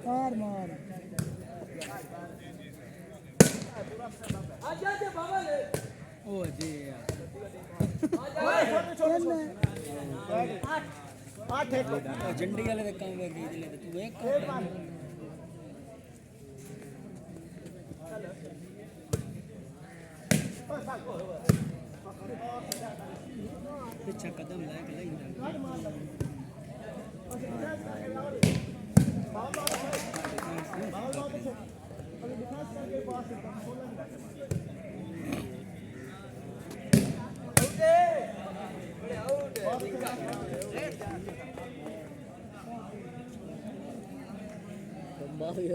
मार मार आजा जे बाबा ले ओ जी आठ एक झंडी वाले दे काम कर दी ले तू एक पीछे कदम लायक लेंगे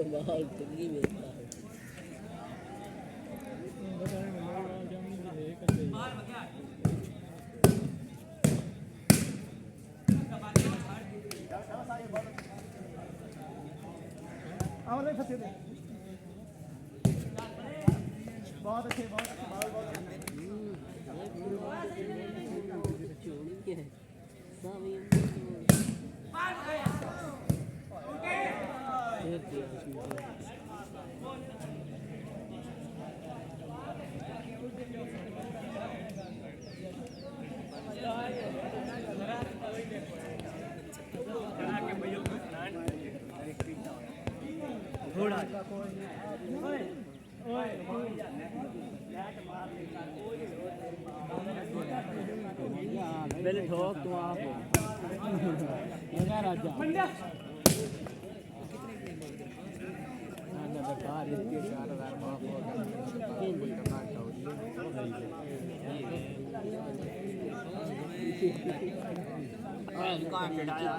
माहौल तंगी में बहुत अच्छे बहुत थोड़ा पहले ठोक तो आप लगा राजा ना बेकार इसके 4000 माफ हो गए कोई करना चाहिए काट डाया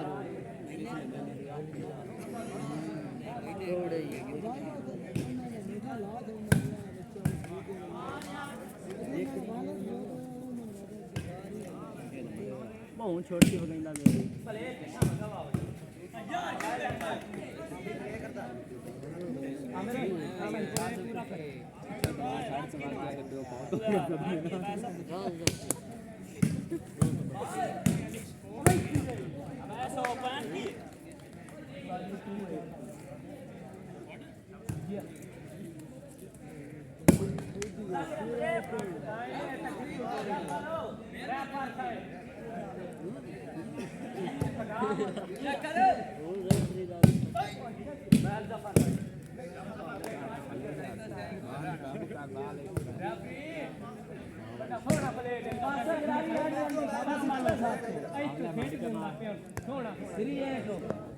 थोड़े बहुत छोटी हो गई ना मेरी थोड़ा